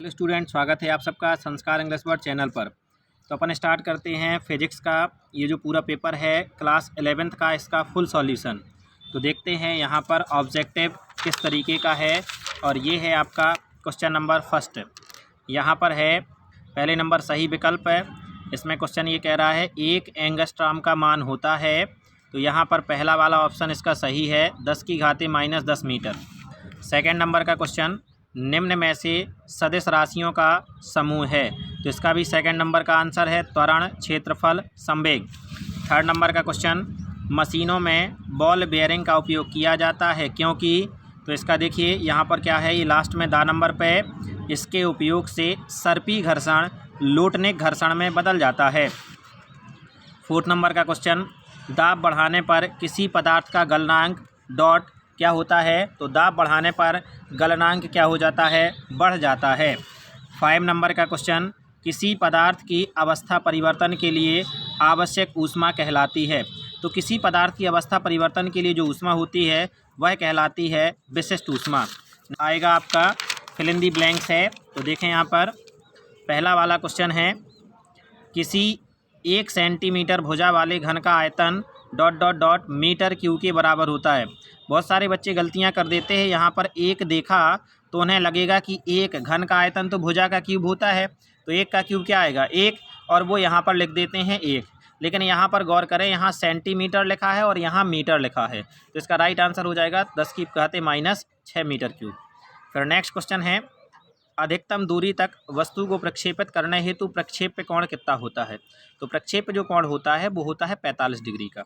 Hello student, स्वागत है आप सबका संस्कार इंग्लिश वर्ड चैनल पर। तो अपन स्टार्ट करते हैं फिजिक्स का ये जो पूरा पेपर है क्लास 11th का, इसका फुल सॉल्यूशन। तो देखते हैं यहाँ पर ऑब्जेक्टिव किस तरीके का है। और ये है आपका क्वेश्चन नंबर फर्स्ट। यहाँ पर है पहले नंबर सही विकल्प है। इसमें क्वेश्चन ये कह रहा है 1 एंगस्ट्रॉम का मान होता है। तो यहाँ पर पहला वाला ऑप्शन इसका सही है, 10⁻−10 मीटर। सेकेंड नंबर का क्वेश्चन निम्न में से सदिश राशियों का समूह है। तो इसका भी सेकंड नंबर का आंसर है त्वरण, क्षेत्रफल, संवेग। थर्ड नंबर का क्वेश्चन मशीनों में बॉल बेयरिंग का उपयोग किया जाता है क्योंकि, तो इसका देखिए यहाँ पर क्या है, ये लास्ट में दा नंबर पे, इसके उपयोग से सर्पी घर्षण लोटनिक घर्षण में बदल जाता है। फोर्थ नंबर का क्वेश्चन दाब बढ़ाने पर किसी पदार्थ का गलनांक डॉट क्या होता है। तो दाब बढ़ाने पर गलनांक क्या हो जाता है, बढ़ जाता है। 5 नंबर का क्वेश्चन किसी पदार्थ की अवस्था परिवर्तन के लिए आवश्यक ऊष्मा कहलाती है। तो किसी पदार्थ की अवस्था परिवर्तन के लिए जो ऊष्मा होती है वह कहलाती है विशिष्ट ऊष्मा। आएगा आपका फिल इन दी ब्लैंक्स है। तो देखें यहाँ पर पहला वाला क्वेश्चन है किसी 1 सेंटीमीटर भुजा वाले घन का आयतन dot dot dot metre cube के बराबर होता है। बहुत सारे बच्चे गलतियां कर देते हैं। यहाँ पर एक देखा तो उन्हें लगेगा कि एक घन का आयतन तो भुजा का क्यूब होता है, तो एक का क्यूब क्या आएगा, एक, और वो यहाँ पर लिख देते हैं एक। लेकिन यहाँ पर गौर करें, यहाँ सेंटीमीटर लिखा है और यहाँ मीटर लिखा है। तो इसका राइट आंसर हो जाएगा 10⁻⁻6 मीटर क्यूब। फिर नेक्स्ट क्वेश्चन है अधिकतम दूरी तक वस्तु को प्रक्षेपित करने हेतु प्रक्षेप्य कोण कितना होता है। तो प्रक्षेप्य जो कोण होता है वो होता है 45 डिग्री का।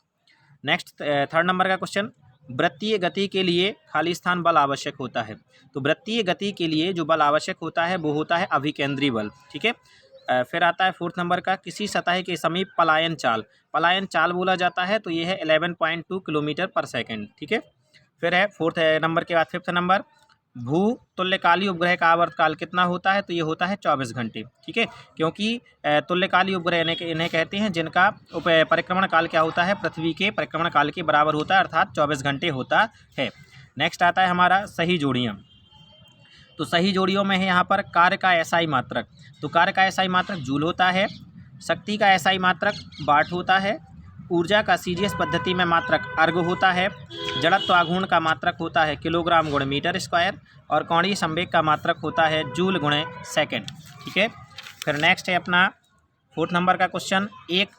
नेक्स्ट थर्ड नंबर का क्वेश्चन वृत्तीय गति के लिए खाली स्थान बल आवश्यक होता है। तो वृत्तीय गति के लिए जो बल आवश्यक होता है वो होता है अभिकेंद्री बल। ठीक है। फिर आता है फोर्थ नंबर का किसी सतह के समीप पलायन चाल बोला जाता है। तो ये है 11.2 किलोमीटर पर सेकेंड। ठीक है। फिर है फोर्थ नंबर के बाद फिफ्थ नंबर भू तुल्यकाली उपग्रह का आवर्तकाल कितना होता है। तो ये होता है 24 घंटे। ठीक है, क्योंकि तुल्यकाली उपग्रह इन्हें कहते हैं जिनका परिक्रमण काल क्या होता है, पृथ्वी के परिक्रमण काल के बराबर होता है, अर्थात 24 घंटे होता है। नेक्स्ट आता है हमारा सही जोड़ियाँ। तो सही जोड़ियों में है यहाँ पर कार्य का एसआई मात्रक। तो कार्य का एसआई मात्रक जूल होता है, शक्ति का एसआई मात्रक वाट होता है, ऊर्जा का सीजीएस पद्धति में मात्रक अर्ग होता है, जड़त्व आघूर्ण का मात्रक होता है किलोग्राम गुण मीटर स्क्वायर, और कोणीय संवेग का मात्रक होता है जूल गुणे सेकंड। ठीक है। फिर नेक्स्ट है अपना फोर्थ नंबर का क्वेश्चन एक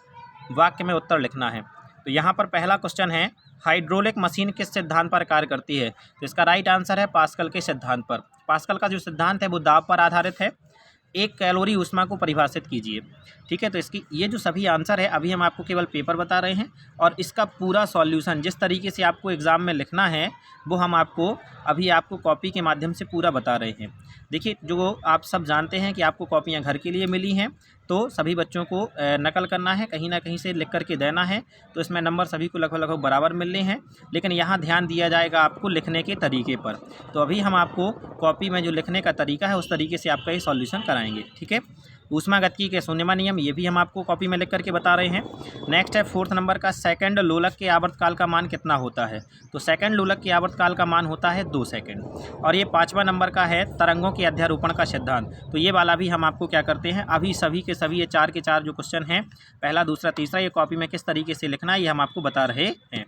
वाक्य में उत्तर लिखना है। तो यहाँ पर पहला क्वेश्चन है हाइड्रोलिक मशीन किस सिद्धांत पर कार्य करती है। तो इसका राइट आंसर है पास्कल के सिद्धांत पर। पास्कल का जो सिद्धांत है वो दाब पर आधारित है। 1 कैलोरी ऊष्मा को परिभाषित कीजिए। ठीक है। तो इसकी ये जो सभी आंसर है अभी हम आपको केवल पेपर बता रहे हैं, और इसका पूरा सॉल्यूशन जिस तरीके से आपको एग्ज़ाम में लिखना है वो हम आपको कॉपी के माध्यम से पूरा बता रहे हैं। देखिए, जो आप सब जानते हैं कि आपको कॉपियाँ घर के लिए मिली हैं, तो सभी बच्चों को नकल करना है, कहीं ना कहीं से लिख करके देना है। तो इसमें नंबर सभी को लगभग बराबर मिलने हैं, लेकिन यहाँ ध्यान दिया जाएगा आपको लिखने के तरीके पर। तो अभी हम आपको कॉपी में जो लिखने का तरीका है उस तरीके से आपका ये सॉल्यूशन कराएंगे। ठीक है। ऊष्मागतिकी के शून्यमा नियम ये भी हम आपको कॉपी में लिख करके बता रहे हैं। नेक्स्ट है फोर्थ नंबर का सेकंड लोलक के आवर्तकाल का मान कितना होता है। तो सेकंड लोलक के आवर्तकाल का मान होता है 2 सेकंड। और ये 5वां नंबर का है तरंगों के अध्यारोपण का सिद्धांत। तो ये वाला भी हम आपको क्या करते हैं, अभी सभी के सभी ये 4 के 4 जो क्वेश्चन हैं, पहला दूसरा तीसरा, ये कॉपी में किस तरीके से लिखना है ये हम आपको बता रहे हैं।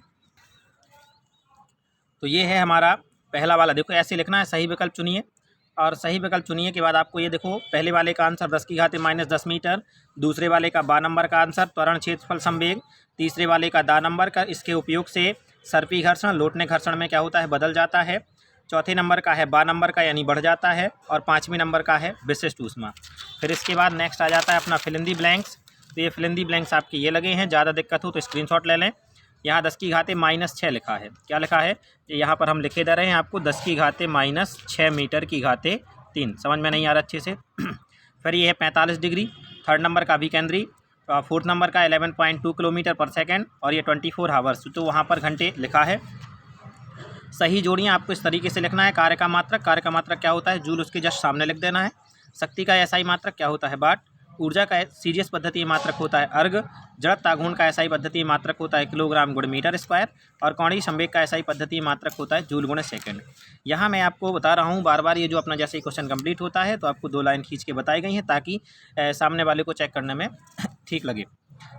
तो ये है हमारा पहला वाला, देखो ऐसे लिखना है, सही विकल्प चुनिए, और सही विकल्प चुनिए के बाद आपको ये देखो पहले वाले का आंसर 10⁻−10 मीटर, दूसरे वाले का बा नंबर का आंसर त्वरण, क्षेत्रफल, संवेग, तीसरे वाले का दा नंबर का इसके उपयोग से सर्पी घर्षण लोटने घर्षण में क्या होता है, बदल जाता है, चौथे नंबर का है बा नंबर का यानी बढ़ जाता है, और 5वें नंबर का है विशिष्ट ऊष्मा। फिर इसके बाद नेक्स्ट आ जाता है अपना फिल इन दी ब्लैंक्स। तो ये फिल इन दी ब्लैंक्स आपके ये लगे हैं, ज़्यादा दिक्कत हो तो स्क्रीनशॉट ले लें। यहाँ 10⁻−6 लिखा है, क्या लिखा है, यहाँ पर हम लिखे दे रहे हैं आपको 10⁻−6 मीटर की घाते 3। समझ में नहीं आ रहा अच्छे से। फिर ये है 45 डिग्री, थर्ड नंबर का अभिकेंद्री, फोर्थ नंबर का 11.2 किलोमीटर पर सेकेंड, और ये 24 आवर्स, तो वहाँ पर घंटे लिखा है। सही जोड़ियाँ आपको इस तरीके से लिखना है। कार्य का मात्रक क्या होता है, जूल, उसके जस्ट सामने लिख देना है। शक्ति का एसआई मात्रक क्या होता है, वाट, ऊर्जा का सीजीएस पद्धति मात्रक होता है अर्ग, जड़त्व गुण का एसआई पद्धति मात्रक होता है किलोग्राम गुण मीटर स्क्वायर, और कोणीय संवेग का एसआई पद्धति मात्रक होता है जूल गुण सेकंड। यहाँ मैं आपको बता रहा हूँ बार बार, ये जो अपना जैसे ही क्वेश्चन कंप्लीट होता है तो आपको 2 लाइन खींच के बताई गई हैं ताकि सामने वाले को चेक करने में ठीक लगे।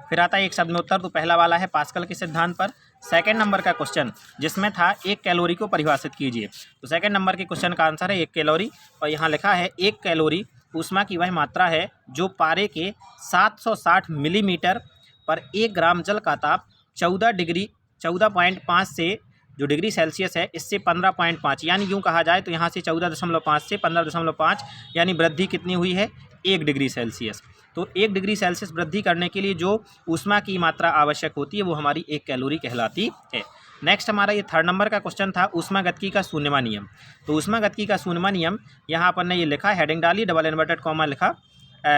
फिर आता है एक शब्द में उत्तर। तो पहला वाला है पास्कल के सिद्धांत पर। सेकंड नंबर का क्वेश्चन जिसमें था 1 कैलोरी को परिभाषित कीजिए। तो सेकंड नंबर के क्वेश्चन का आंसर है 1 कैलोरी, और यहाँ लिखा है 1 कैलोरी ऊष्मा की वह मात्रा है जो पारे के 760 मिलीमीटर पर 1 ग्राम जल का ताप 14.5 से जो डिग्री सेल्सियस है इससे 15.5, यानी यूँ कहा जाए तो यहाँ से 14.5 से 15.5 यानी वृद्धि कितनी हुई है 1 डिग्री सेल्सियस। तो 1 डिग्री सेल्सियस वृद्धि करने के लिए जो ऊष्मा की मात्रा आवश्यक होती है वो हमारी 1 कैलोरी कहलाती है। नेक्स्ट हमारा ये थर्ड नंबर का क्वेश्चन था ऊष्मागतिकी का शून्यवा नियम। तो ऊष्मागतिकी का शून्यवा नियम यहाँ अपन ने ये लिखा, हेडिंग डाली, डबल इन्वर्टेड कॉमा लिखा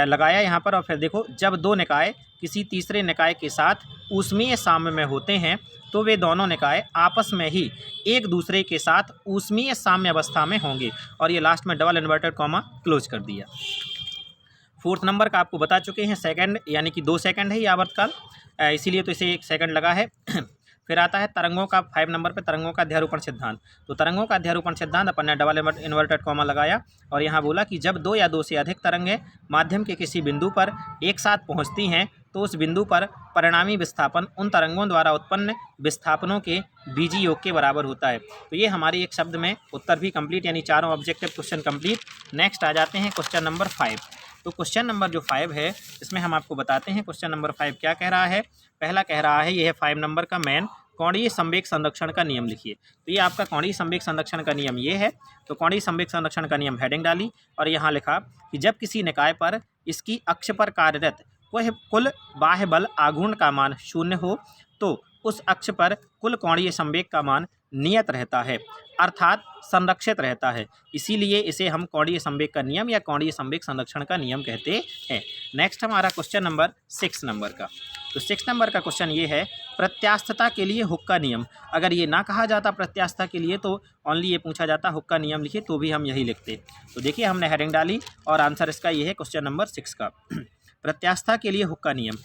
लगाया यहाँ पर, और फिर देखो जब 2 निकाय किसी तीसरे निकाय के साथ ऊष्मीय साम्य में होते हैं तो वे दोनों निकाय आपस में ही एक दूसरे के साथ ऊष्मीय साम्य अवस्था में होंगे, और ये लास्ट में डबल इन्वर्टेड कॉमा क्लोज कर दिया। फोर्थ नंबर का आपको बता चुके हैं सेकंड, यानी कि 2 सेकंड है ये आवर्तकाल, इसीलिए तो इसे 1 सेकंड लगा है। फिर आता है तरंगों का 5 नंबर पे तरंगों का अध्यारोपण सिद्धांत। तो तरंगों का अध्यारोपण सिद्धांत अपन ने डबल इन्वर्टेड कॉमा लगाया, और यहाँ बोला कि जब 2 या 2 से अधिक तरंगें माध्यम के किसी बिंदु पर एक साथ पहुँचती हैं तो उस बिंदु पर परिणामी विस्थापन उन तरंगों द्वारा उत्पन्न विस्थापनों के बीजी योग के बराबर होता है। तो ये हमारी एक शब्द में उत्तर भी कंप्लीट, यानी चारों ऑब्जेक्टिव क्वेश्चन कंप्लीट। नेक्स्ट आ जाते हैं क्वेश्चन नंबर 5। तो क्वेश्चन नंबर जो 5 है इसमें हम आपको बताते हैं क्वेश्चन नंबर 5 क्या कह रहा है। पहला कह रहा है, यह है 5 नंबर का मेन, कोणीय संवेग संरक्षण का नियम लिखिए। तो ये आपका कोणीय संवेग संरक्षण का नियम ये है। तो कोणीय संवेग संरक्षण का नियम हेडिंग डाली, और यहाँ लिखा कि जब किसी निकाय पर इसकी अक्ष पर कार्यरत वह कुल बाह्य बल आघूर्ण का मान 0 हो तो उस अक्ष पर कुल कोणीय संवेग का मान नियत रहता है, अर्थात संरक्षित रहता है। इसीलिए इसे हम कोणीय संवेग का नियम या कोणीय संवेग संरक्षण का नियम कहते हैं। नेक्स्ट हमारा क्वेश्चन नंबर 6 नंबर का। तो 6 नंबर का क्वेश्चन ये है, प्रत्यास्थता के लिए हुक का नियम। अगर ये ना कहा जाता प्रत्यास्थता के लिए तो ओनली ये पूछा जाता हुक का नियम लिखिए, तो भी हम यही लिखते। तो देखिए हमने हेडिंग डाली और आंसर इसका ये है क्वेश्चन नंबर 6 का। प्रत्यास्थता के लिए हुक का नियम,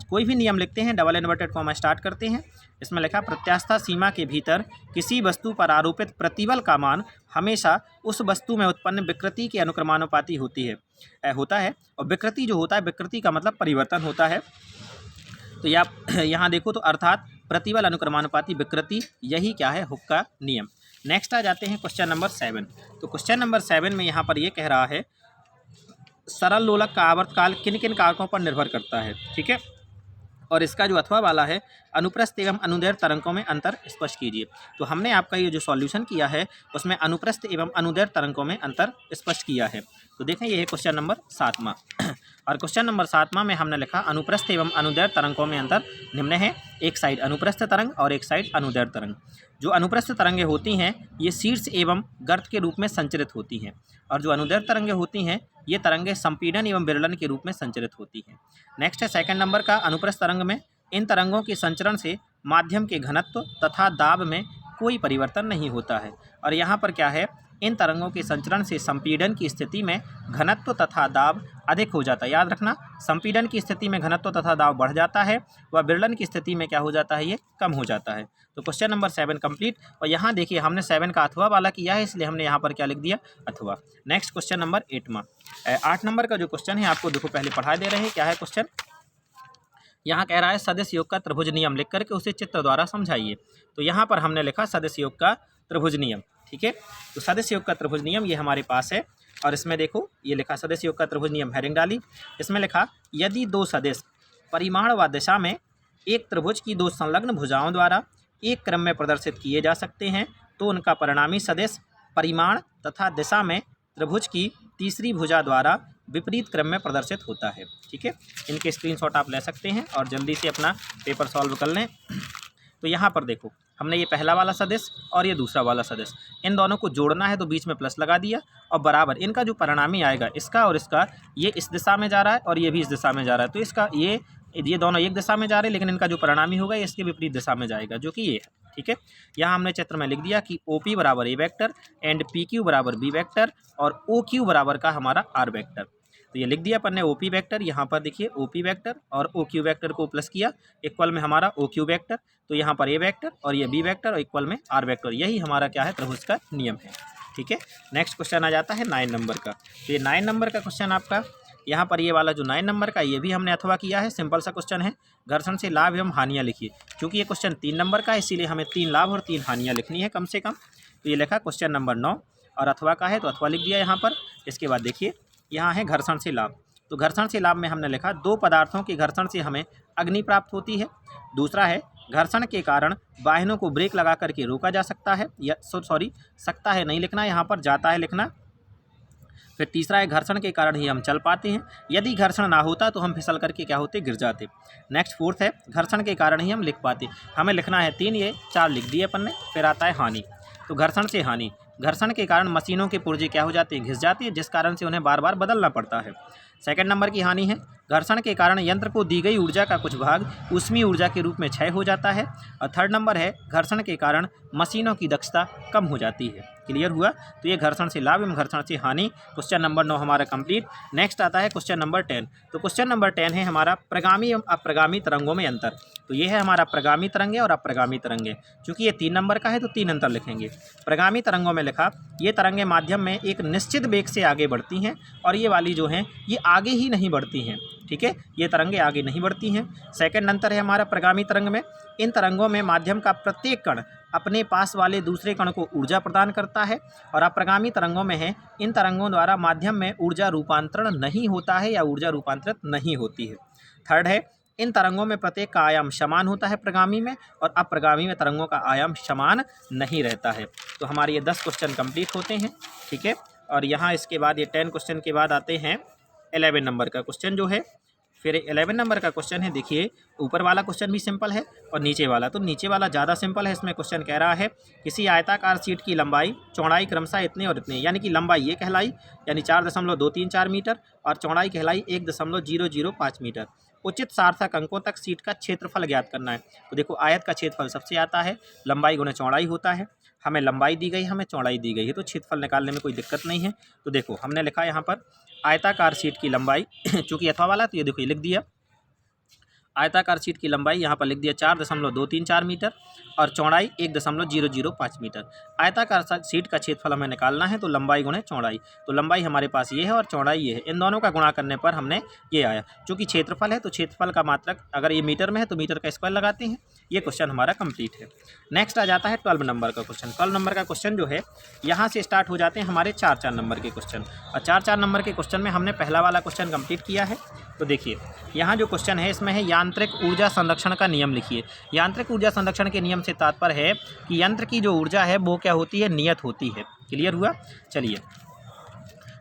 कोई भी नियम लिखते हैं डबल इन्वर्टेड कॉमा स्टार्ट करते हैं। इसमें लिखा प्रत्यास्थता सीमा के भीतर किसी वस्तु पर आरोपित प्रतिबल का मान हमेशा उस वस्तु में उत्पन्न विकृति के अनुक्रमानुपाती होता है। और विकृति जो होता है, विकृति का मतलब परिवर्तन होता है। तो यहाँ देखो, तो अर्थात प्रतिबल अनुक्रमानुपाती विकृति, यही क्या है हुक का नियम। नेक्स्ट आ जाते हैं क्वेश्चन नंबर 7। तो क्वेश्चन नंबर 7 में यहाँ पर ये कह रहा है, सरल लोलक का आवर्तकाल किन किन कारकों पर निर्भर करता है। ठीक है, और इसका जो अथवा वाला है, अनुप्रस्थ एवं अनुदैर्घ्य तरंगों में अंतर स्पष्ट कीजिए। तो हमने आपका ये जो सॉल्यूशन किया है उसमें अनुप्रस्थ एवं अनुदैर्घ्य तरंगों में अंतर स्पष्ट किया है। तो देखें ये है क्वेश्चन नंबर 7वां। और क्वेश्चन नंबर 7वां में हमने लिखा अनुप्रस्थ एवं अनुदैर्घ्य तरंगों में अंतर निम्न है, एक साइड अनुप्रस्थ तरंग और एक साइड अनुदैर्घ्य तरंग। जो अनुप्रस्थ तरंगें होती हैं ये शीर्ष एवं गर्त के रूप में संचरित होती हैं, और जो अनुदैर्घ्य तरंगें होती हैं ये तरंगें संपीड़न एवं विरलन के रूप में संचरित होती हैं। नेक्स्ट है सेकंड नंबर का, अनुप्रस्थ तरंग में इन तरंगों के संचरण से माध्यम के घनत्व तथा दाब में कोई परिवर्तन नहीं होता है। और यहाँ पर क्या है, इन तरंगों के संचरण से संपीड़न की स्थिति में घनत्व तथा दाब अधिक हो जाता है। याद रखना, संपीड़न की स्थिति में घनत्व तथा दाब बढ़ जाता है, व विरलन की स्थिति में क्या हो जाता है, ये कम हो जाता है। तो क्वेश्चन नंबर 7 कंप्लीट। और यहाँ देखिए हमने 7 का अथवा वाला किया है, इसलिए हमने यहाँ पर क्या लिख दिया, अथवा। नेक्स्ट क्वेश्चन नंबर 8 नंबर का जो क्वेश्चन है आपको देखो पहले पढ़ा दे रहे हैं। क्या है क्वेश्चन, यहाँ कह रहा है सदिश योग का त्रिभुज नियम लिख करके उसे चित्र द्वारा समझाइए। तो यहाँ पर हमने लिखा सदिश योग का त्रिभुज नियम। ठीक है, तो सदिश योग का त्रिभुज नियम ये हमारे पास है, और इसमें देखो ये लिखा सदिश योग का त्रिभुज नियम हेडिंग डाली। इसमें लिखा, यदि 2 सदिश परिमाण व दिशा में एक त्रिभुज की 2 संलग्न भुजाओं द्वारा एक क्रम में प्रदर्शित किए जा सकते हैं तो उनका परिणामी सदिश परिमाण तथा दिशा में त्रिभुज की तीसरी भुजा द्वारा विपरीत क्रम में प्रदर्शित होता है। ठीक है, इनके स्क्रीनशॉट आप ले सकते हैं और जल्दी से अपना पेपर सॉल्व कर लें। तो यहाँ पर देखो हमने ये पहला वाला सदिश और ये दूसरा वाला सदिश, इन दोनों को जोड़ना है तो बीच में प्लस लगा दिया, और बराबर इनका जो परिणामी आएगा, इसका और इसका, ये इस दिशा में जा रहा है और ये भी इस दिशा में जा रहा है, तो इसका ये दोनों एक दिशा में जा रहे हैं, लेकिन इनका जो परिणामी होगा ये इसके विपरीत दिशा में जाएगा, जो कि ये है। ठीक है, यहाँ हमने चित्र में लिख दिया कि OP बराबर A वेक्टर एंड PQ बराबर B वेक्टर और OQ बराबर का हमारा R वेक्टर। तो ये लिख दिया अपन ने OP वेक्टर, यहाँ पर देखिए OP वेक्टर और OQ वेक्टर को प्लस किया, इक्वल में हमारा OQ वेक्टर, तो यहाँ पर A वेक्टर और ये B वेक्टर और इक्वल में R वेक्टर, यही हमारा क्या है, त्रिभुज का नियम है। ठीक है, नेक्स्ट क्वेश्चन आ जाता है 9 नंबर का। तो ये 9 नंबर का क्वेश्चन आपका यहाँ पर ये वाला जो 9 नंबर का, ये भी हमने अथवा किया है, सिंपल सा क्वेश्चन है। घर्षण से लाभ एवं हानियाँ लिखिए। क्योंकि ये क्वेश्चन 3 नंबर का है, इसीलिए हमें 3 लाभ और 3 हानियाँ लिखनी है कम से कम। तो ये लिखा क्वेश्चन नंबर 9 और अथवा का है, तो अथवा लिख दिया यहाँ पर। इसके बाद देखिए यहाँ है घर्षण से लाभ। तो घर्षण से लाभ में हमने लिखा 2 पदार्थों के घर्षण से हमें अग्नि प्राप्त होती है। दूसरा है घर्षण के कारण वाहनों को ब्रेक लगा करके रोका जा सकता है, या सकता है नहीं लिखना, यहाँ पर जाता है लिखना। फिर तीसरा है घर्षण के कारण ही हम चल पाते हैं, यदि घर्षण ना होता तो हम फिसल करके क्या होते, गिर जाते। नेक्स्ट फोर्थ है घर्षण के कारण ही हम लिख पाते, हमें लिखना है 3, ये 4 लिख दिए अपन ने। फिर आता है हानि। तो घर्षण से हानि, घर्षण के कारण मशीनों के पुर्जे क्या हो जाते हैं, घिस जाती है, जिस कारण से उन्हें बार बार बदलना पड़ता है। सेकंड नंबर की हानि है घर्षण के कारण यंत्र को दी गई ऊर्जा का कुछ भाग ऊष्मीय ऊर्जा के रूप में क्षय हो जाता है। और थर्ड नंबर है घर्षण के कारण मशीनों की दक्षता कम हो जाती है। क्लियर हुआ? तो ये घर्षण से लाभ एवं घर्षण से हानि, क्वेश्चन नंबर 9 हमारा कंप्लीट। नेक्स्ट आता है क्वेश्चन नंबर 10। तो क्वेश्चन नंबर 10 है हमारा प्रगामी एवं अप्रगामी तरंगों में अंतर। तो ये है हमारा प्रगामी तरंगे और अप्रगामी तरंगे। चूँकि ये 3 नंबर का है तो 3 अंतर लिखेंगे। प्रगामी तरंगों में लिखा ये तरंगे माध्यम में एक निश्चित वेग से आगे बढ़ती हैं, और ये वाली जो हैं ये आगे ही नहीं बढ़ती हैं। ठीक है, ये तरंगे आगे नहीं बढ़ती हैं। सेकंड अंतर है हमारा प्रगामी तरंग में, इन तरंगों में माध्यम का प्रत्येक कण अपने पास वाले दूसरे कण को ऊर्जा प्रदान करता है। और अप्रगामी तरंगों में है इन तरंगों द्वारा माध्यम में ऊर्जा रूपांतरण नहीं होता है या ऊर्जा रूपांतरित नहीं होती है। थर्ड है इन तरंगों में प्रत्येक का आयाम समान होता है प्रगामी में, और अप्रगामी में तरंगों का आयाम समान नहीं रहता है। तो हमारे ये 10 क्वेश्चन कंप्लीट होते हैं। ठीक है, और यहाँ इसके बाद ये 10 क्वेश्चन के बाद आते हैं 11 नंबर का क्वेश्चन जो है। फिर 11 नंबर का क्वेश्चन है, देखिए ऊपर वाला क्वेश्चन भी सिंपल है और नीचे वाला, तो नीचे वाला ज़्यादा सिंपल है। इसमें क्वेश्चन कह रहा है किसी आयताकार शीट की लंबाई चौड़ाई क्रमशः इतने और इतने, यानी कि लंबाई ये कहलाई यानी 4.234 मीटर और चौड़ाई कहलाई 1.005 मीटर। उचित सार्थक अंकों तक शीट का क्षेत्रफल ज्ञात करना है। तो देखो आयत का क्षेत्रफल सबसे आता है, लंबाई गुणे चौड़ाई होता है। हमें लंबाई दी गई, हमें चौड़ाई दी गई है, तो क्षेत्रफल निकालने में कोई दिक्कत नहीं है। तो देखो हमने लिखा यहाँ पर आयताकार शीट की लंबाई चूँकि अथवा वाला, तो ये देखो ये लिख दिया आयताकार शीट की लंबाई यहाँ पर लिख दिया 4.234 मीटर और चौड़ाई 1.005 मीटर। आयताकार शीट का क्षेत्रफल हमें निकालना है, तो लंबाई गुणे चौड़ाई, तो लंबाई हमारे पास ये है और चौड़ाई ये है। इन दोनों का गुणा करने पर हमने ये आया। चूँकि क्षेत्रफल है तो क्षेत्रफल का मात्रक अगर ये मीटर में है तो मीटर का स्क्वायर लगाते हैं। ये क्वेश्चन हमारा कंप्लीट है। नेक्स्ट आ जाता है 12 नंबर का क्वेश्चन। 12 नंबर का क्वेश्चन जो है यहाँ से स्टार्ट हो जाते हैं हमारे 4-4 नंबर के क्वेश्चन, और 4-4 नंबर के क्वेश्चन में हमने पहला वाला क्वेश्चन कंप्लीट किया है। तो देखिए यहाँ जो क्वेश्चन है इसमें है यांत्रिक ऊर्जा संरक्षण का नियम लिखिए। यांत्रिक ऊर्जा संरक्षण के नियम से तात्पर्य है कि यंत्र की जो ऊर्जा है वो क्या होती है, नियत होती है। क्लियर हुआ? चलिए,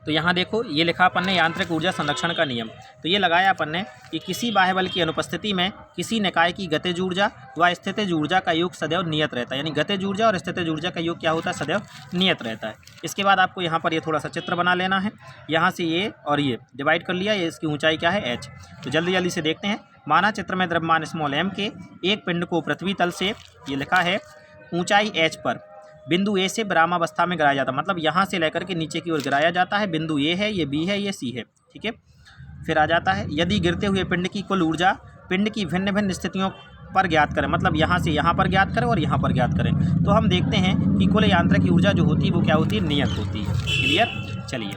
तो यहाँ देखो ये लिखा अपन ने यांत्रिक ऊर्जा संरक्षण का नियम। तो ये लगाया अपन ने कि किसी बाह्य बल की अनुपस्थिति में किसी निकाय की गतिज ऊर्जा व स्थितिज ऊर्जा का योग सदैव नियत रहता है, यानी गतिज ऊर्जा और स्थितिज ऊर्जा का योग क्या होता है, सदैव नियत रहता है। इसके बाद आपको यहाँ पर ये थोड़ा सा चित्र बना लेना है। यहाँ से ये और ये डिवाइड कर लिया, ये इसकी ऊंचाई क्या है, h। तो जल्दी जल्दी से देखते हैं। माना चित्र में द्रव्यमान स्मॉल m के एक पिंड को पृथ्वी तल से, ये लिखा है ऊंचाई h पर बिंदु ए से विरामावस्था में गिराया जाता है, मतलब यहाँ से लेकर के नीचे की ओर गिराया जाता है। बिंदु ए है, ये बी है, ये सी है। ठीक है, फिर आ जाता है यदि गिरते हुए पिंड की कुल ऊर्जा पिंड की भिन्न भिन्न स्थितियों पर ज्ञात करें, मतलब यहाँ से यहाँ पर ज्ञात करें और यहाँ पर ज्ञात करें, तो हम देखते हैं कि कुल यांत्रिक ऊर्जा जो होती है वो क्या होती है, नियत होती है। क्लियर? चलिए,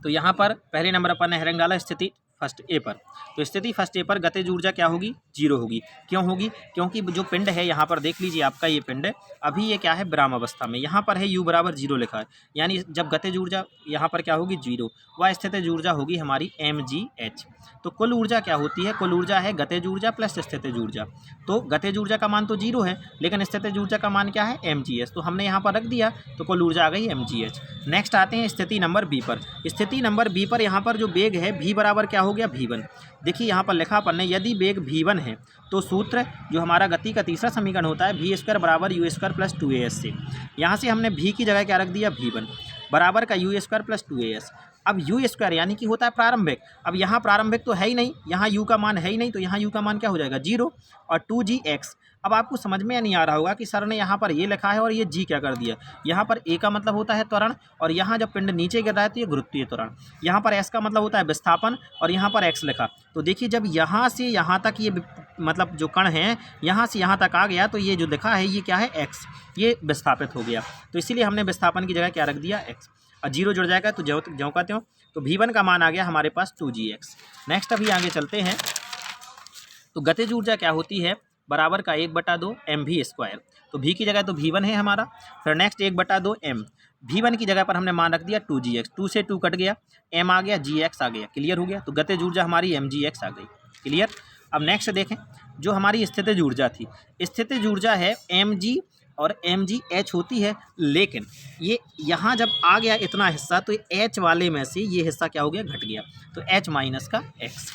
तो यहाँ पर पहले नंबर अपन ने हेडिंग डाला स्थिति फर्स्ट ए पर। तो स्थिति फर्स्ट ए पर गतिज ऊर्जा क्या होगी, 0 होगी। क्यों होगी? क्योंकि जो पिंड है यहाँ पर देख लीजिए आपका ये पिंड अभी ये क्या है, विराम अवस्था में। यहाँ पर है u बराबर 0 लिखा है, यानी जब गतिज ऊर्जा यहाँ पर क्या होगी, 0, वह स्थितिज ऊर्जा होगी हमारी mgh। तो कुल ऊर्जा क्या होती है, कुल ऊर्जा है गतिज ऊर्जा प्लस स्थितिज ऊर्जा। तो गतिज ऊर्जा का मान तो 0 है, लेकिन स्थितिज ऊर्जा का मान क्या है, mgh। तो हमने यहाँ पर रख दिया, तो कुल ऊर्जा आ गई mgh। नेक्स्ट आते हैं स्थिति नंबर बी पर। स्थिति नंबर बी पर यहाँ पर जो वेग है v बराबर क्या हो गया, v1। देखिए यहाँ पर लिखा अपन ने यदि वेग v1 है तो सूत्र जो हमारा गति का तीसरा समीकरण होता है v² बराबर u² प्लस 2as से, यहाँ से हमने v की जगह क्या रख दिया, v1 बराबर का u² प्लस 2as। अब u² यानी कि होता है प्रारंभिक। अब यहाँ प्रारंभिक तो है ही नहीं, यहाँ u का मान है ही नहीं, तो यहाँ u का मान क्या हो जाएगा, 0 और 2gx। अब आपको समझ में नहीं आ रहा होगा कि सर ने यहाँ पर ये लिखा है और ये जी क्या कर दिया। यहाँ पर ए का मतलब होता है त्वरण, और यहाँ जब पिंड नीचे गिर रहा है तो ये गुरुत्वीय त्वरण। यहाँ पर एस का मतलब होता है विस्थापन, और यहाँ पर एक्स लिखा। तो देखिए जब यहाँ से यहाँ तक ये मतलब जो कण है यहाँ से यहाँ तक आ गया तो ये जो लिखा है ये क्या है, एक्स, ये विस्थापित हो गया। तो इसीलिए हमने विस्थापन की जगह क्या रख दिया, एक्स, और जीरो जुड़ जाएगा तो ज्यों का त्यों। तो V1 का मान आ गया हमारे पास 2gx। नेक्स्ट अभी आगे चलते हैं। तो गतिज ऊर्जा क्या होती है, बराबर का 1/2 mv²। तो v की जगह तो V1 है हमारा। फिर नेक्स्ट 1/2 m, V1 की जगह पर हमने मान रख दिया 2gx, 2 से 2 कट गया, m आ गया, gx आ गया, क्लियर हो गया। तो गतिज ऊर्जा हमारी mgx आ गई, क्लियर। अब नेक्स्ट देखें, जो हमारी स्थितिज ऊर्जा थी, स्थितिज ऊर्जा है mg और mgh होती है, लेकिन ये यहाँ जब आ गया इतना हिस्सा तो h वाले में से ये हिस्सा क्या हो गया, घट गया, तो h माइनस का x।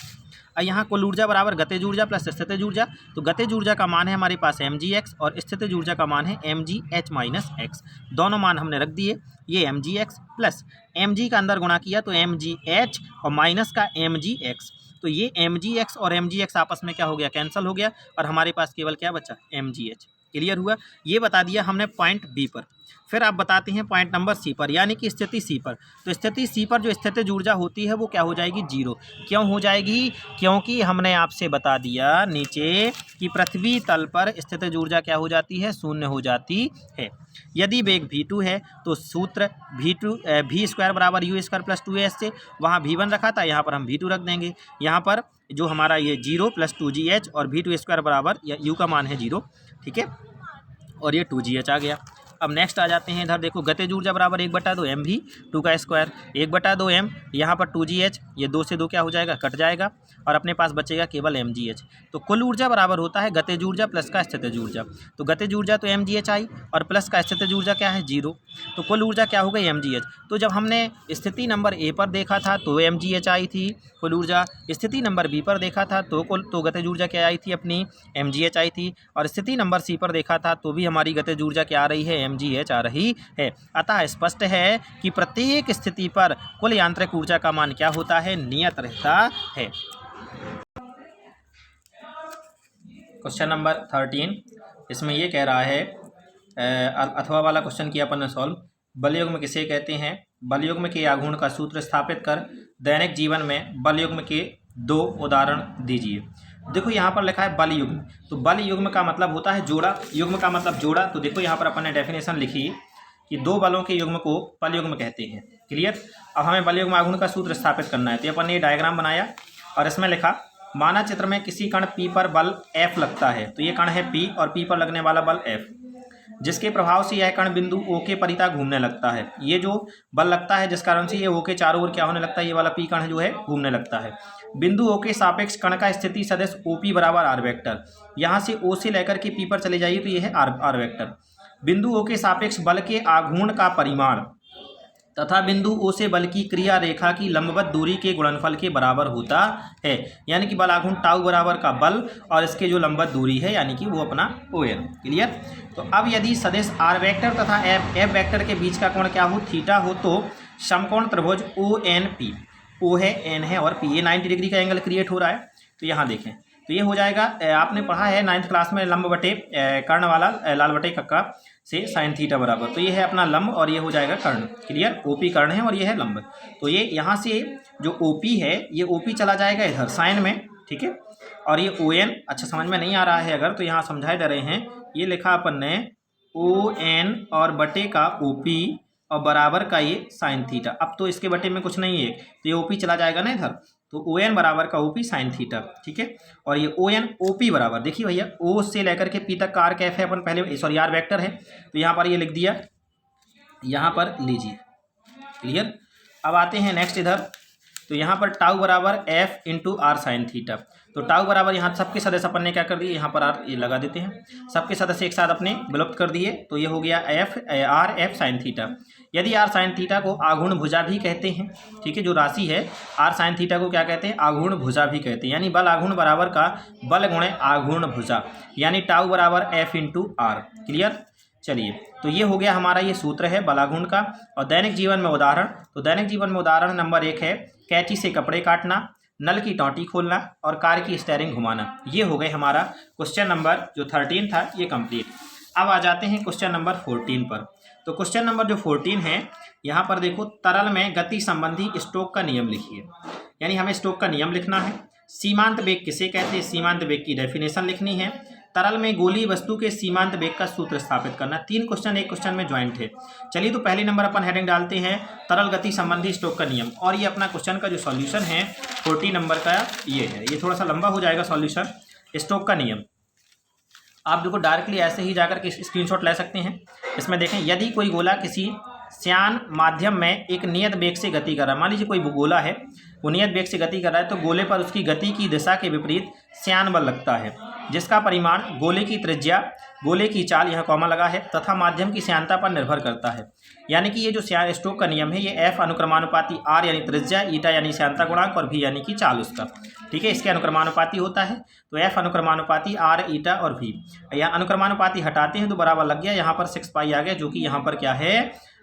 और यहाँ कुल ऊर्जा बराबर गतिज ऊर्जा प्लस स्थितिज ऊर्जा। तो गतिज ऊर्जा का मान है हमारे पास mgx और स्थितिज ऊर्जा का मान है mgh माइनस x। दोनों मान हमने रख दिए, ये mgx प्लस mg का अंदर गुणा किया तो mgh और माइनस का mgx। तो ये mgx और mgx आपस में क्या हो गया, कैंसिल हो गया, और हमारे पास केवल क्या बचा, mgh। क्लियर हुआ, ये बता दिया हमने पॉइंट बी पर। फिर आप बताते हैं पॉइंट नंबर सी पर, यानी कि स्थिति सी पर। तो स्थिति सी पर जो स्थितिज ऊर्जा होती है वो क्या हो जाएगी, जीरो। क्यों हो जाएगी, क्योंकि हमने आपसे बता दिया नीचे कि पृथ्वी तल पर स्थितिज ऊर्जा क्या हो जाती है, शून्य हो जाती है। यदि वेग v2 है तो सूत्र v² बराबर u² प्लस 2s से, वहाँ v1 रखा था, यहाँ पर हम v2 रख देंगे। यहाँ पर जो हमारा ये 0 प्लस 2gh और v2² बराबर u का मान है 0, ठीक है, और ये 2gh आ गया। अब नेक्स्ट आ जाते हैं इधर, देखो गतिज ऊर्जा बराबर 1/2 mv, 2 का स्क्वायर, 1/2 m, यहाँ पर 2gh, ये 2 से 2 क्या हो जाएगा, कट जाएगा, और अपने पास बचेगा केवल mgh। तो कुल ऊर्जा बराबर होता है गतिज ऊर्जा प्लस का स्थितिज ऊर्जा। तो गतिज ऊर्जा तो mgh आई और प्लस का स्थितिज ऊर्जा क्या है, 0। तो कुल ऊर्जा क्या हो गई, mgh। तो जब हमने स्थिति नंबर ए पर देखा था तो mgh आई थी कुल ऊर्जा, स्थिति नंबर बी पर देखा था तो गतिज ऊर्जा क्या आई थी अपनी, mgh आई थी, और स्थिति नंबर सी पर देखा था तो भी हमारी गतिज ऊर्जा क्या आ रही है, mgh आ रही है। अतः स्पष्ट है कि प्रत्येक स्थिति पर कुल यांत्रिक ऊर्जा का मान क्या होता है, नियत रहता है। क्वेश्चन नंबर 13, इसमें ये कह रहा है अथवा वाला क्वेश्चन किया अपन ने सॉल्व। बलयुग्म किसे कहते हैं, बलयुग्म के आघूर्ण का सूत्र स्थापित कर दैनिक जीवन में बलयुग्म के 2 उदाहरण दीजिए। देखो यहाँ पर लिखा है बलयुग्म, तो बलयुग्म का मतलब होता है जोड़ा, युग्म का मतलब जोड़ा। तो देखो यहाँ पर अपन ने डेफिनेशन लिखी कि 2 बलों के युग्म को बलयुग्म कहते हैं, क्लियर। अब हमें बलयुग्म आघूर्ण का सूत्र स्थापित करना है, तो अपन ने डायग्राम बनाया और इसमें लिखा, माना चित्र में किसी कण P पर बल F लगता है, तो ये कण है P और P पर लगने वाला बल F, जिसके प्रभाव से यह कण बिंदु O के परितः घूमने लगता है। ये जो बल लगता है जिस कारण से ये O के चारों ओर क्या होने लगता है, ये वाला P कण जो है घूमने लगता है। बिंदु O के सापेक्ष कण का स्थिति सदिश OP बराबर R वेक्टर। यहाँ से O से लेकर के P पर चले जाइए तो ये है R वेक्टर। बिंदु O के सापेक्ष बल के आघूर्ण का परिमाण तथा बिंदु O से बल की क्रिया रेखा की लंबवत दूरी के गुणनफल के बराबर होता है। यानी कि बल आघूर्ण टाउ बराबर का बल और इसके जो लंबवत दूरी है यानी कि वो अपना ON, क्लियर। तो अब यदि सदिश R वेक्टर तथा F वेक्टर के बीच का कोण क्या हो, थीटा हो, तो समकोण त्रिभुज ONP, O है, N है और P, ये 90 डिग्री का एंगल क्रिएट हो रहा है। तो यहाँ देखें, तो ये हो जाएगा, आपने पढ़ा है 9th क्लास में लंब बटे कर्ण वाला, लाल बटे कक्का से साइन थीटा बराबर। तो ये है अपना लंब और ये हो जाएगा कर्ण, क्लियर। OP कर्ण है और ये है लंब। तो ये यहाँ से जो OP है ये OP चला जाएगा इधर साइन में, ठीक है। और ये ON, अच्छा समझ में नहीं आ रहा है अगर तो यहाँ समझाए दे रहे हैं, ये लिखा अपन ने ON और बटे का OP और बराबर का ये साइन थीटा। अब तो इसके बटे में कुछ नहीं है तो ये OP चला जाएगा ना इधर, तो ON बराबर का OP साइन थीटा, ठीक है। और ये ON OP बराबर, देखिए भैया O से लेकर के P तक का आर्क F है, अपन पहले सॉरी R वेक्टर है, तो यहाँ पर ये लिख दिया, यहाँ पर लीजिए, क्लियर। अब आते हैं नेक्स्ट इधर, तो यहाँ पर टाउ बराबर F into R sine theta. तो टाउ बराबर यहाँ सबके सदस्य अपन ने क्या कर दिए, यहाँ पर R ये लगा देते हैं, सबके सदस्य एक साथ अपने विलुप्त कर दिए, तो ये हो गया R F साइन थीटा। यदि R साइन थीटा को आघूर्ण भुजा भी कहते हैं, ठीक है, जो राशि है R साइन थीटा को क्या कहते हैं, आघूर्ण भुजा भी कहते हैं। यानी बल आघूर्ण बराबर का बल गुणे आघूर्ण भुजा, यानी टाउ बराबर F इंटू R, क्लियर। चलिए, तो ये हो गया हमारा, ये सूत्र है बल आघूर्ण का। और दैनिक जीवन में उदाहरण, तो दैनिक जीवन में उदाहरण नंबर 1 है कैंची से कपड़े काटना। नल की टोंटी खोलना और कार की स्टीयरिंग घुमाना। ये हो गए हमारा क्वेश्चन नंबर जो 13 था ये कंप्लीट। अब आ जाते हैं क्वेश्चन नंबर 14 पर। तो क्वेश्चन नंबर जो 14 है, यहाँ पर देखो तरल में गति संबंधी स्टोक का नियम लिखिए, यानी हमें स्टोक का नियम लिखना है। सीमांत वेग किसे कहते हैं, सीमांत वेग की डेफिनेशन लिखनी है। तरल में गोलीय वस्तु के सीमांत वेग का सूत्र स्थापित करना। 3 क्वेश्चन एक क्वेश्चन में ज्वाइंट है। चलिए तो पहले नंबर अपन हेडिंग डालते हैं तरल गति संबंधी स्टोक का नियम, और ये अपना क्वेश्चन का जो सॉल्यूशन है 40 नंबर का ये है। ये थोड़ा सा लंबा हो जाएगा सॉल्यूशन। स्टोक का नियम आप देखो डायरेक्टली ऐसे ही जाकर के स्क्रीनशॉट ले सकते हैं। इसमें देखें, यदि कोई गोला किसी श्यान माध्यम में एक नियत वेग से गति कर रहा है, मान लीजिए कोई गोला है वो नियत वेग से गति कर रहा है, तो गोले पर उसकी गति की दिशा के विपरीत श्यान बल लगता है, जिसका परिमाण गोले की त्रिज्या, गोले की चाल, यहाँ कॉमा लगा है, तथा माध्यम की श्यानता पर निर्भर करता है। यानी कि ये जो स्टोक का नियम है ये एफ अनुक्रमानुपाती आर यानी त्रिज्या, ईटा यानी श्यानता गुणांक और भी यानी कि चाल उसका, ठीक है, इसके अनुक्रमानुपाती होता है। तो एफ अनुक्रमानुपाती आर, ईटा और भी, यहाँ अनुक्रमानुपाती हटाते हैं तो बराबर लग गया, यहाँ पर 6 पाई आ गया, जो कि यहाँ पर क्या है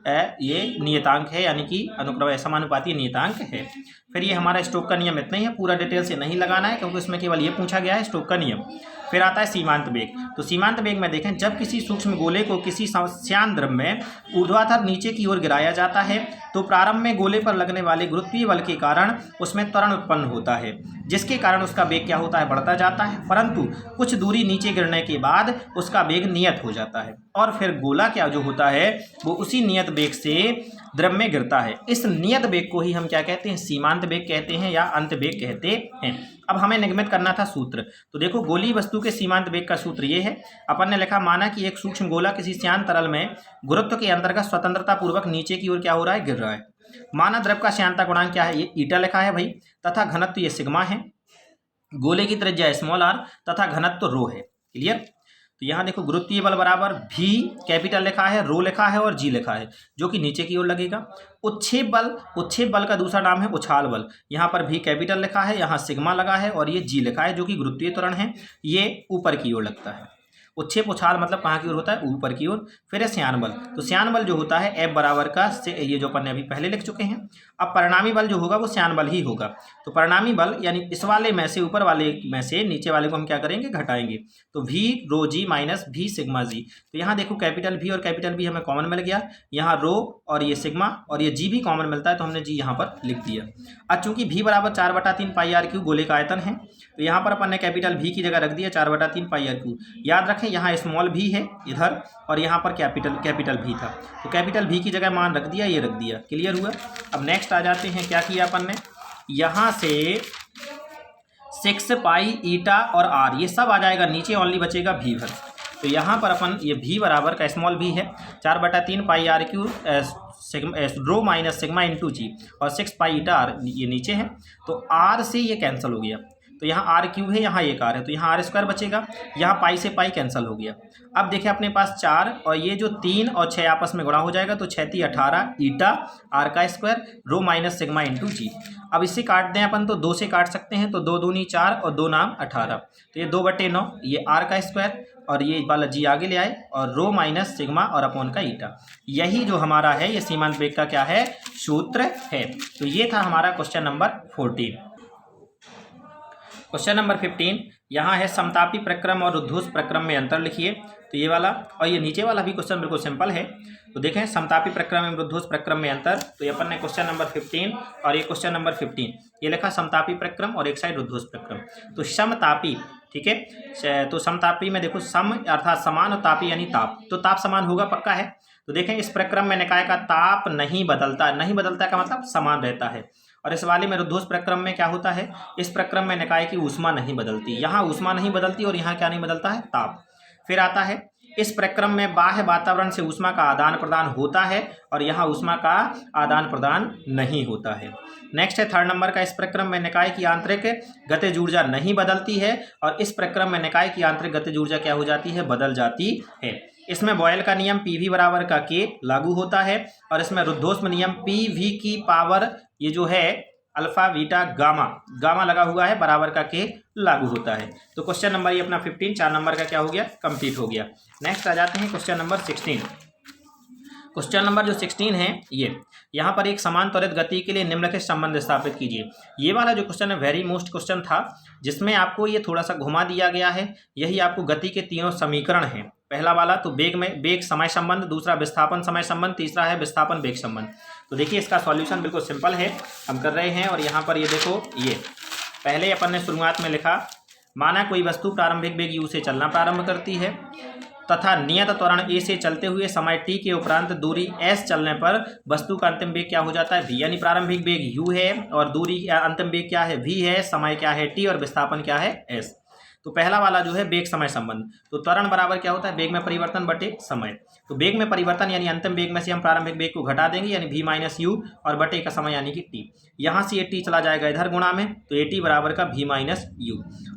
ये नियतांक है, यानी कि अनुक्रम समानुपाती नियतांक है। फिर ये हमारा स्टोक का नियम इतना ही है, पूरा डिटेल से नहीं लगाना है क्योंकि उसमें केवल ये पूछा गया है स्टोक का नियम। फिर आता है सीमांत वेग। तो सीमांत वेग में देखें, जब किसी सूक्ष्म गोले को किसी श्यान द्रव में ऊर्ध्वाधर नीचे की ओर गिराया जाता है तो प्रारंभ में गोले पर लगने वाले गुरुत्वीय बल के कारण उसमें त्वरण उत्पन्न होता है, जिसके कारण उसका वेग क्या होता है, बढ़ता जाता है, परंतु कुछ दूरी नीचे गिरने के बाद उसका वेग नियत हो जाता है, और फिर गोला क्या जो होता है वो उसी नियत वेग से द्रव में गिरता है। इस नियत वेग को ही हम क्या कहते हैं, सीमांत वेग कहते हैं या अंत वेग कहते हैं। अब हमें निगमित करना था सूत्र। तो देखो, गोलीय वस्तु के सीमांत वेग का सूत्र ये है, अपन ने लिखा, माना कि एक सूक्ष्म गोला किसी श्यान तरल में गुरुत्व के अंतर्गत स्वतंत्रता पूर्वक नीचे की ओर क्या हो रहा है, गिर रहा है। माना द्रव का श्यानता गुणांक क्या है, ये ईटा लिखा है भाई, तथा घनत्व ये सिग्मा है, गोले की त्रिज्या स्मॉल आर तथा घनत्व रो है। क्लियर। तो यहाँ देखो, गुरुत्वीय बल बराबर भी कैपिटल लिखा है, रो लिखा है और जी लिखा है, जो कि नीचे की ओर लगेगा। उत्क्षेप बल का दूसरा नाम है उछाल बल, यहाँ पर भी कैपिटल लिखा है, यहाँ सिग्मा लगा है और ये जी लिखा है, जो कि गुरुत्वीय त्वरण है, ये ऊपर की ओर लगता है। उत्क्षेप उछाल मतलब कहाँ की ओर होता है, ऊपर की ओर। फिर है श्यान बल। तो श्यान बल जो होता है एफ बराबर का ये जो अपन ने अभी पहले लिख चुके हैं। अब परिणामी बल जो होगा वो श्यान बल ही होगा। तो परिणामी बल यानी इस वाले में से, ऊपर वाले में से नीचे वाले को हम क्या करेंगे, घटाएंगे। तो वी रो जी माइनस भी सिग्मा जी। तो यहाँ देखो, कैपिटल भी और कैपिटल भी हमें कॉमन मिल गया, यहाँ रो और ये सिग्मा और ये जी भी कॉमन मिलता है, तो हमने जी यहाँ पर लिख दिया। अब चूंकि भी बराबर 4/3 पाई आर क्यू गोले का आयतन है, तो यहाँ पर अपन ने कैपिटल भी की जगह रख दिया 4/3 पाई आर क्यू। याद रखें, यहाँ स्मॉल भी है इधर और यहाँ पर कैपिटल भी था, तो कैपिटल भी की जगह मान रख दिया, ये रख दिया। क्लियर हुआ। अब नेक्स्ट आ जाते हैं, क्या किया अपन ने, यहाँ से 6 पाई ईटा और आर ये सब आ जाएगा नीचे, ओनली बचेगा भी भर। तो यहाँ पर अपन ये भी बराबर का स्मॉल भी है 4/3 pi r cube rho minus sigma into g, और 6 पाई ईटा आर ये नीचे है, तो आर से ये कैंसिल हो गया। तो यहाँ आर क्यूब है, यहाँ एक आर है, तो यहाँ आर स्क्वायर बचेगा, यहाँ पाई से पाई कैंसिल हो गया। अब देखिए अपने पास 4 और ये जो 3 और 6 आपस में गुणा हो जाएगा, तो 6 × 18 ईटा आर का square rho minus sigma into जी। अब इससे काट दें अपन तो 2 से काट सकते हैं, तो 2 दूनी 4 और 2 नाम 18, तो ये 2/9 ये आर का स्क्वायर और ये वाला जी आगे ले आए और रो माइनस सिग्मा और अपॉन का ईटा। यही जो हमारा है ये सीमांत वेग का क्या है, सूत्र है। तो ये था हमारा क्वेश्चन नंबर 14। क्वेश्चन नंबर 15 यहाँ है, समतापी प्रक्रम और रुद्धोष प्रक्रम में अंतर लिखिए। तो ये वाला और ये नीचे वाला भी क्वेश्चन बिल्कुल सिंपल है। तो देखें, समतापी प्रक्रम एवं रुद्धोष प्रक्रम में अंतर। तो ये अपन ने क्वेश्चन नंबर 15 और ये क्वेश्चन नंबर 15 ये लिखा समतापी प्रक्रम और एक साइड रुद्धोष प्रक्रम। तो समतापी, ठीक है, तो समतापी में देखो, सम अर्थात समान और तापी यानी ताप, तो ताप समान होगा पक्का है। तो देखें, इस प्रक्रम में निकाय का ताप नहीं बदलता, नहीं बदलता का मतलब समान रहता है। और इस वाले में रुद्धोष प्रक्रम में क्या होता है, इस प्रक्रम में निकाय की ऊष्मा नहीं बदलती, यहाँ ऊष्मा नहीं बदलती और यहाँ क्या नहीं बदलता है, ताप। फिर आता है, इस प्रक्रम में बाह्य वातावरण से ऊष्मा का आदान प्रदान होता है और यहाँ ऊष्मा का आदान प्रदान नहीं होता है। नेक्स्ट है 3rd नंबर का, इस प्रक्रम में निकाय की आंतरिक गतिज ऊर्जा नहीं बदलती है और इस प्रक्रम में निकाय की आंतरिक गतिज ऊर्जा क्या हो जाती है, बदल जाती है। इसमें बॉयल का नियम पी वी बराबर का के लागू होता है और इसमें रुद्धोष्म नियम पी वी की पावर ये जो है अल्फा बीटा गामा लगा हुआ है बराबर का के लागू होता है। तो क्वेश्चन नंबर ये अपना 15 4 नंबर का क्या हो गया, कंप्लीट हो गया। नेक्स्ट आ जाते हैं क्वेश्चन नंबर 16। क्वेश्चन नंबर जो 16 है ये, यहाँ पर एक समान त्वरित गति के लिए निम्नलिखित संबंध स्थापित कीजिए। ये वाला जो क्वेश्चन है वेरी मोस्ट क्वेश्चन था, जिसमें आपको ये थोड़ा सा घुमा दिया गया है। यही आपको गति के तीनों समीकरण हैं। पहला वाला तो वेग समय संबंध, दूसरा विस्थापन समय संबंध, तीसरा है विस्थापन वेग संबंध। तो देखिए इसका सॉल्यूशन बिल्कुल सिंपल है, हम कर रहे हैं। और यहाँ पर ये देखो, ये पहले अपन ने शुरुआत में लिखा, माना कोई वस्तु प्रारंभिक वेग u से चलना प्रारंभ करती है तथा नियत त्वरण a से चलते हुए समय t के उपरांत दूरी s चलने पर वस्तु का अंतिम वेग क्या हो जाता है, v। यानी प्रारंभिक वेग u है और दूरी अंतिम वेग क्या है, v है, समय क्या है, t, और विस्थापन क्या है, s। तो पहला वाला जो है वेग समय संबंध, तो त्वरण बराबर क्या होता है, वेग में परिवर्तन बटे समय। तो वेग में परिवर्तन यानी अंतिम वेग में से हम प्रारंभिक वेग को घटा देंगे, यानी v माइनस यू, और बटे का समय यानी कि t। यहाँ से ये t चला जाएगा इधर गुणा में, तो at बराबर का v माइनस यू।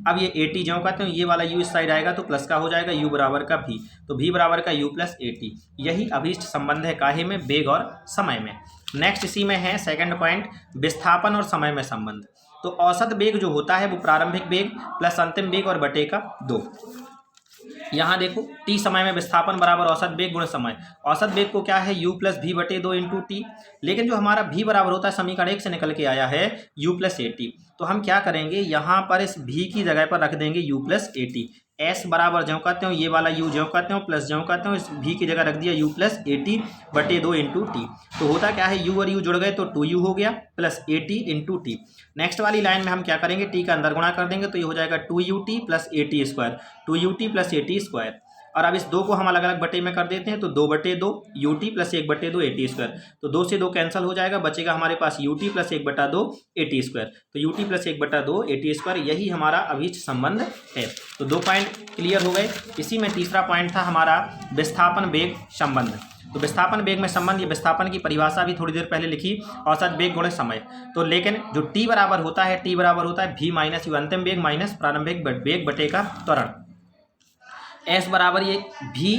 अब ये at जो कहते हैं, ये वाला u इस साइड आएगा तो प्लस का हो जाएगा, u बराबर का v, तो v बराबर का u प्लस at। यही अभीष्ट संबंध है काहे में, वेग और समय में। नेक्स्ट इसी में है सेकंड पॉइंट, विस्थापन और समय में संबंध। तो औसत वेग जो होता है वो प्रारंभिक वेग प्लस अंतिम वेग और बटे का 2। यहाँ देखो t समय में विस्थापन बराबर औसत वेग गुण समय। औसत वेग को क्या है, u प्लस भी बटे 2 इंटू टी। लेकिन जो हमारा v बराबर होता है समीकरण 1 से निकल के आया है u प्लस ए टी। तो हम क्या करेंगे, यहाँ पर इस v की जगह पर रख देंगे u plus A T. S बराबर जो कहते हो, ये वाला u जो कहते हो प्लस जो कहते हो, इस v की जगह रख दिया u प्लस ए टी बटे 2 इंटू टी। तो होता क्या है, u और u जुड़ गए तो 2u हो गया plus A T into T. Next वाली लाइन में हम क्या करेंगे, t का अंदर गुणा कर देंगे तो ये हो जाएगा 2ut plus A T square, 2ut plus A T square. और अब इस 2 को हम अलग अलग बटे में कर देते हैं, तो 2 बटे 2 ut प्लस 1 बटे 2 ए टी स्क्वायर। तो 2 से 2 कैंसिल हो जाएगा, बचेगा हमारे पास ut प्लस 1 बटा 2 ए टी स्क्वायर। तो ut प्लस 1 बटा 2 ए टी स्क्वायर, यही हमारा अभीष्ट संबंध है। तो 2 पॉइंट क्लियर हो गए। इसी में तीसरा पॉइंट था हमारा विस्थापन वेग संबंध। तो विस्थापन वेग में संबंध, ये विस्थापन की परिभाषा भी थोड़ी देर पहले लिखी, औसत वेग गुणे समय। तो लेकिन जो t बराबर होता है, t बराबर होता है v माइनस यू, अंतिम वेग माइनस प्रारंभिक वेग बटे का त्वरण। s बराबर ये v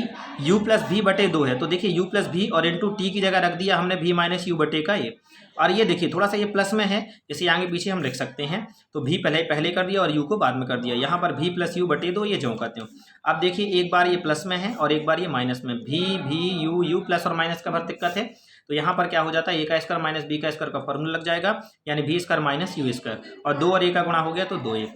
u प्लस v बटे 2 है। तो देखिए u प्लस v और इंटू टी की जगह रख दिया हमने v माइनस यू बटे का ये। और ये देखिए थोड़ा सा ये प्लस में है, इसे आगे पीछे हम लिख सकते हैं। तो v पहले कर दिया और u को बाद में कर दिया। यहाँ पर v प्लस यू बटे 2 ये जो कहते हो। अब देखिए एक बार ये प्लस में है और एक बार ये माइनस में, v u प्लस और माइनस का भर दिक्कत है। तो यहाँ पर क्या हो जाता है, a का स्क्वायर माइनस b का स्क्वायर का फॉर्मूला लग जाएगा, यानी v square minus you square, और 2 और a का गुणा हो गया तो 2a।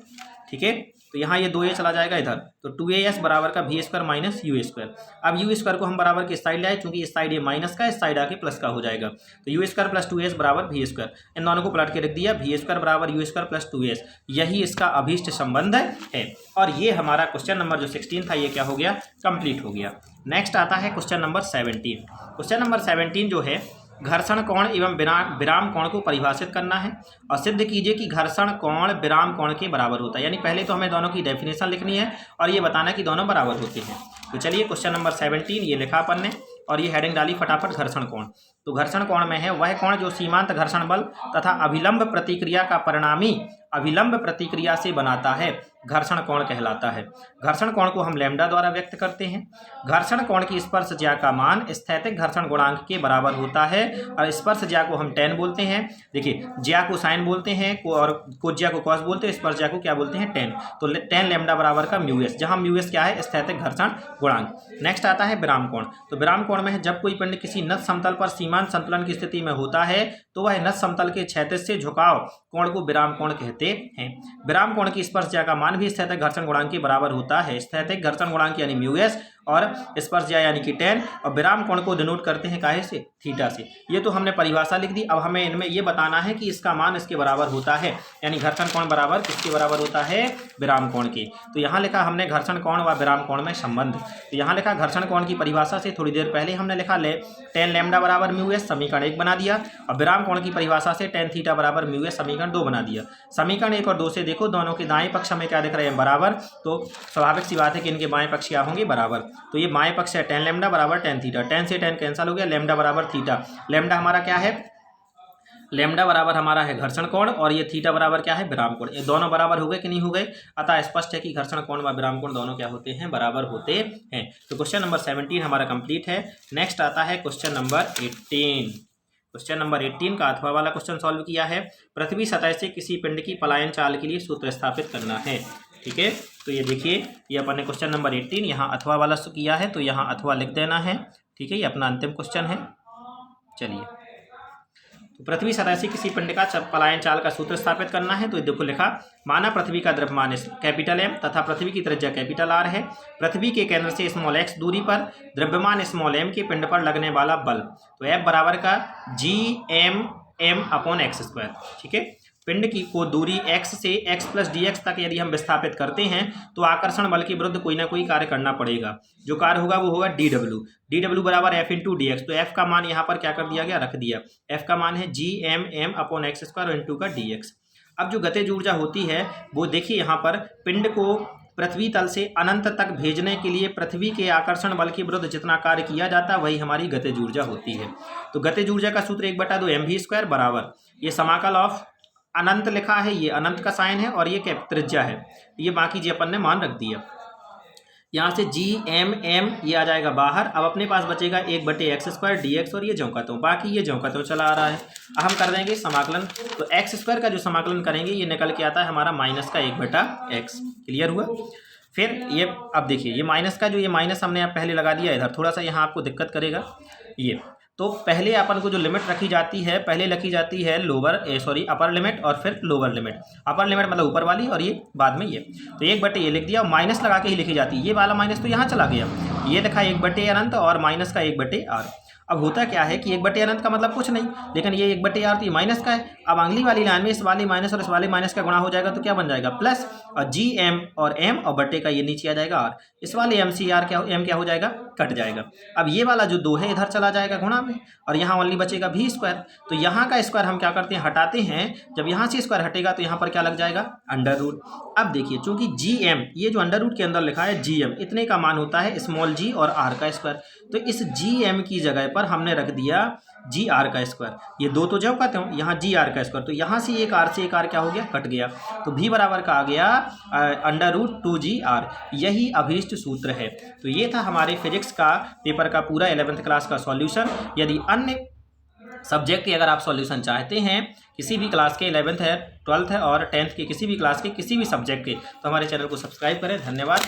ठीक है, तो यहाँ ये 2a चला जाएगा इधर, तो 2as बराबर का v square minus you square. अब यू स्क्वायर को हम बराबर की साइड लाए, चूंकि इस साइड ये माइनस का, इस साइड आके प्लस का हो जाएगा। तो यू स्क्वायर प्लस 2s बराबर v स्क्वायर। इन दोनों को पलट के रख दिया, v स्क्वायर बराबर यू स्क्वायर प्लस 2s। यही इसका अभीष्ट संबंध है। और ये हमारा क्वेश्चन नंबर जो 16 था ये क्या हो गया, कंप्लीट हो गया। नेक्स्ट आता है क्वेश्चन नंबर 17। क्वेश्चन नंबर 17 जो है, घर्षण कोण एवं विराम कोण को परिभाषित करना है और सिद्ध कीजिए कि घर्षण कोण विराम कोण के बराबर होता है। यानी पहले तो हमें दोनों की डेफिनेशन लिखनी है और ये बताना कि दोनों बराबर होते हैं। तो चलिए क्वेश्चन नंबर 17 ये लिखा अपन ने और ये हेडिंग डाली फटाफट, घर्षण कोण। तो घर्षण कोण में है वह कोण जो सीमांत घर्षण बल तथा अभिलंब प्रतिक्रिया का परिणामी अभिलंब प्रतिक्रिया से बनाता है, घर्षण कोण कहलाता है। घर्षण कोण को हम लैम्डा द्वारा व्यक्त करते हैं। घर्षण कोण की स्पर्श ज्या का मान स्थैतिक घर्षण गुणांक के बराबर होता है और स्पर्श ज्या को हम tan बोलते हैं। देखिए ज्या को साइन बोलते हैं और कोज्या को कॉस बोलते हैं, स्पर्श ज्या को क्या बोलते हैं, tan। तो tan लैम्डा बराबर का म्यू एस, जहाँ म्यू एस क्या है, स्थैतिक घर्षण गुणांक। नेक्स्ट आता है विराम कोण। तो विराम कोण में है जब कोई पिंड किसी नत समतल पर सीमांत संतुलन की स्थिति में होता है तो वह नत समतल के क्षैतिज से झुकाव कोण को विराम कोण कहते हैं। विराम कोण की स्पर्श ज्या का मान भी स्थैतिक घर्षण गुणांक के बराबर होता है। स्थैतिक घर्षण गुणांक यानी म्यू एस और स्पर्श ज्या यानी कि tan, और विराम कोण को डिनोट करते हैं काहे से, थीटा से। ये तो हमने परिभाषा लिख दी। अब हमें इनमें ये बताना है कि इसका मान इसके बराबर होता है, यानी घर्षण कोण बराबर किसके बराबर होता है, विराम कोण के। तो यहाँ लिखा हमने घर्षण कोण व विराम कोण में संबंध। तो यहाँ लिखा घर्षण कोण की परिभाषा से थोड़ी देर पहले हमने लिखा tan लैम्डा बराबर म्यू एस, समीकरण 1 बना दिया। और विराम कोण की परिभाषा से tan थीटा बराबर म्यू एस, समीकरण 2 बना दिया। समीकरण 1 और 2 से देखो दोनों के दाएं पक्ष हमें क्या दिख रहे हैं, बराबर। तो स्वाभाविक सी बात है कि इनके बाएं पक्ष क्या होंगे, बराबर। तो ये बाएं पक्ष है tan लैम्डा बराबर tan थीटा, tan से tan कैंसिल हो गया, लैम्डा बराबर थीटा। लैम्डा हमारा क्या है, लैम्डा बराबर हमारा है घर्षण कोण और ये थीटा बराबर क्या है, विराम कोण। ये दोनों बराबर हो गए कि नहीं हो गए। अतः स्पष्ट है कि घर्षण कोण व विराम कोण दोनों क्या होते हैं, बराबर होते हैं। तो क्वेश्चन नंबर 17 हमारा कंप्लीट है। नेक्स्ट आता है क्वेश्चन नंबर 18। क्वेश्चन नंबर 18 का अथवा वाला क्वेश्चन सॉल्व किया है। पृथ्वी सतह से किसी पिंड की पलायन चाल के लिए सूत्र स्थापित करना है। ठीक है, तो ये देखिए ये अपन ने क्वेश्चन नंबर 18 यहाँ अथवा वाला किया है, तो यहाँ अथवा लिख देना है। ठीक है, ये अपना अंतिम क्वेश्चन है। चलिए, तो पृथ्वी सतह से किसी पिंड का पलायन चाल का सूत्र स्थापित करना है। तो देखो लिखा, माना पृथ्वी का द्रव्यमान कैपिटल M तथा पृथ्वी की त्रिज्या कैपिटल R है। पृथ्वी के केंद्र से स्मॉल x दूरी पर द्रव्यमान स्मॉल m के पिंड पर लगने वाला बल, तो F बराबर का Gm/x²। ठीक है, पिंड की को दूरी x से x + dx तक यदि हम विस्थापित करते हैं तो आकर्षण बल के विरुद्ध कोई ना कोई कार्य करना पड़ेगा। जो कार्य होगा वो होगा dw बराबर f × dx। तो f का मान यहाँ पर क्या कर दिया गया, रख दिया। f का मान है Gm/x² इंटू का dx। अब जो गतिज ऊर्जा होती है वो देखिए, यहाँ पर पिंड को पृथ्वी तल से अनंत तक भेजने के लिए पृथ्वी के आकर्षण बल के विरुद्ध जितना कार्य किया जाता है वही हमारी गतिज ऊर्जा होती है। तो गतिज ऊर्जा का सूत्र 1/2 mv² बराबर, ये समाकल ऑफ अनंत लिखा है, ये अनंत का साइन है और ये क्या त्रिज्या है, ये बाकी जी अपन ने मान रख दिया। यहाँ से Gm ये आ जाएगा बाहर। अब अपने पास बचेगा 1/x² dx और ये ज्यों बाकी ये ज्यों चला आ रहा है। अब हम कर देंगे समाकलन, तो x² का जो समाकलन करेंगे ये निकल के आता है हमारा -1/x। क्लियर हुआ। फिर ये अब देखिए, ये माइनस का जो ये माइनस हमने यहाँ पहले लगा दिया इधर, थोड़ा सा यहाँ आपको दिक्कत करेगा ये। तो पहले अपन को जो लिमिट रखी जाती है, पहले लिखी जाती है अपर लिमिट और फिर लोअर लिमिट। अपर लिमिट मतलब ऊपर वाली और ये बाद में ये, तो 1/, ये लिख दिया और माइनस लगा के ही लिखी जाती है। ये वाला माइनस तो यहाँ चला गया, ये लिखा 1/, अनंत और माइनस का 1/r। अब होता क्या है कि 1/, अनंत का मतलब कुछ नहीं, लेकिन ये 1/r तो ये माइनस का है। अब अगली वाली लाइन में इस वाली माइनस और इस वाले माइनस का गुणा हो जाएगा तो क्या बन जाएगा प्लस, और Gm और m और बट्टे का ये नीचे आ जाएगा r। इस वाले m से r m क्या हो जाएगा, कट जाएगा। अब ये वाला जो 2 है इधर चला जाएगा गुणा में और यहाँ ओनली बचेगा v²। तो यहाँ का स्क्वायर हम क्या करते हैं, हटाते हैं। जब यहाँ से स्क्वायर हटेगा तो यहाँ पर क्या लग जाएगा, √। अब देखिए, चूंकि Gm ये जो √ के अंदर लिखा है Gm इतने का मान होता है स्मॉल g और r का स्क्वायर, तो इस Gm की जगह पर हमने रख दिया gr का स्क्वायर। ये 2 तो जब कहते हो, यहाँ gr का स्क्वायर, तो यहाँ से एक r से एक r क्या हो गया, कट गया। तो v बराबर का आ गया √2gr। यही अभीष्ट सूत्र है। तो ये था हमारे फिजिक्स का पेपर का पूरा 11th क्लास का सॉल्यूशन। यदि अन्य सब्जेक्ट के अगर आप सॉल्यूशन चाहते हैं, किसी भी क्लास के 11th है, 12th है और 10th के किसी भी क्लास के किसी भी सब्जेक्ट के, तो हमारे चैनल को सब्सक्राइब करें। धन्यवाद।